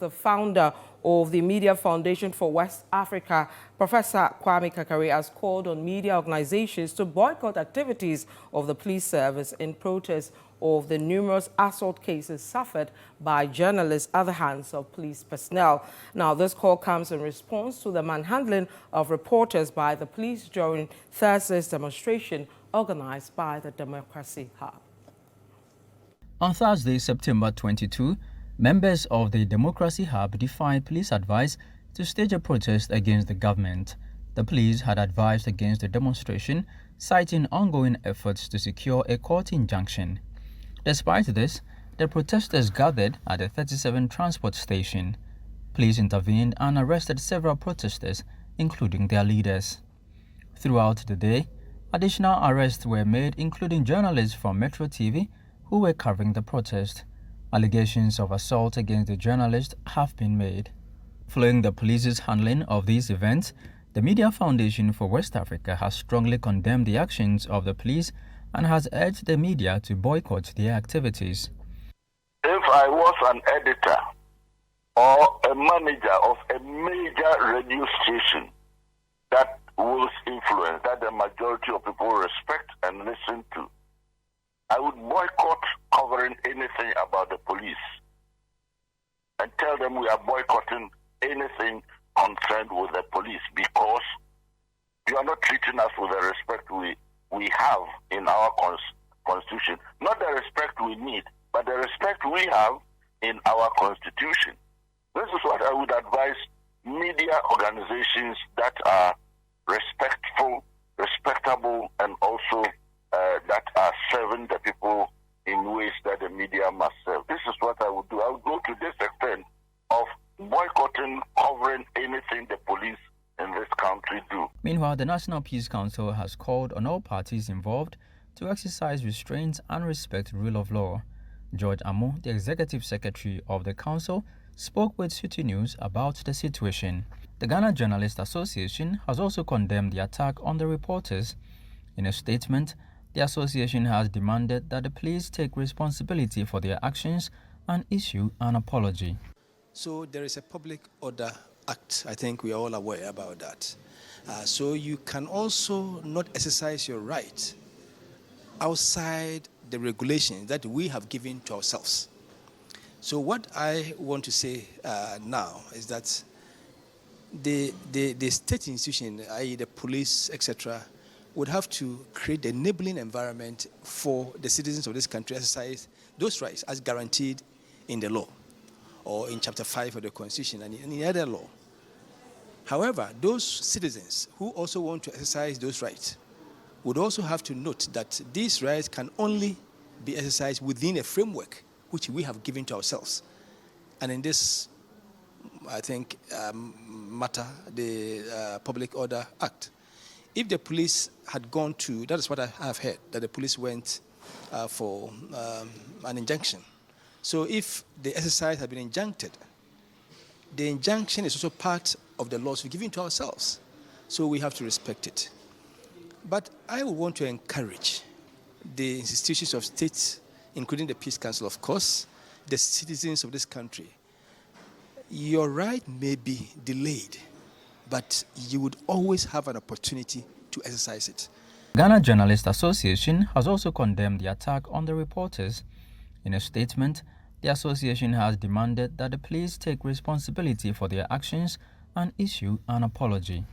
The founder of the Media Foundation for West Africa, Professor Kwame Karikari, has called on media organizations to boycott activities of the police service in protest of the numerous assault cases suffered by journalists at the hands of police personnel. Now, this call comes in response to the manhandling of reporters by the police during Thursday's demonstration organized by the Democracy Hub. On Thursday, September 22, members of the Democracy Hub defied police advice to stage a protest against the government. The police had advised against the demonstration, citing ongoing efforts to secure a court injunction. Despite this, the protesters gathered at the 37 transport station. Police intervened and arrested several protesters, including their leaders. Throughout the day, additional arrests were made, including journalists from Metro TV who were covering the protest. Allegations of assault against the journalist have been made. Following the police's handling of these events, the Media Foundation for West Africa has strongly condemned the actions of the police and has urged the media to boycott their activities. If I was an editor or a manager of a major radio station that will influence, that the majority of people respect and listen to, I would boycott covering anything about the police and tell them we are boycotting anything concerned with the police because you are not treating us with the respect we have in our constitution. Not the respect we need, but the respect we have in our constitution. This is what I would advise media organizations that are respectful, respectable, and also that are serving the people in ways that the media must serve. This is what I would do. I would go to this extent of boycotting, covering anything the police in this country do. Meanwhile, the National Peace Council has called on all parties involved to exercise restraint and respect rule of law. George Amo, the Executive Secretary of the Council, spoke with Citi News about the situation. The Ghana Journalists Association has also condemned the attack on the reporters. In a statement, the association has demanded that the police take responsibility for their actions and issue an apology. So there is a Public Order Act. I think we are all aware about that. So you can also not exercise your right outside the regulations that we have given to ourselves. So what I want to say now is that the state institution, i.e. the police, etc., would have to create the enabling environment for the citizens of this country to exercise those rights as guaranteed in the law or in Chapter 5 of the Constitution and in any other law. However, those citizens who also want to exercise those rights would also have to note that these rights can only be exercised within a framework which we have given to ourselves. And in this, I think, matter, the Public Order Act, if the police had gone to, that is what I have heard, that the police went for an injunction. So if the exercise had been injuncted, the injunction is also part of the laws we've given to ourselves. So we have to respect it. But I would want to encourage the institutions of state, including the Peace Council, of course, the citizens of this country. Your right may be delayed, but you would always have an opportunity to exercise it. Ghana Journalists Association has also condemned the attack on the reporters. In a statement, the association has demanded that the police take responsibility for their actions and issue an apology.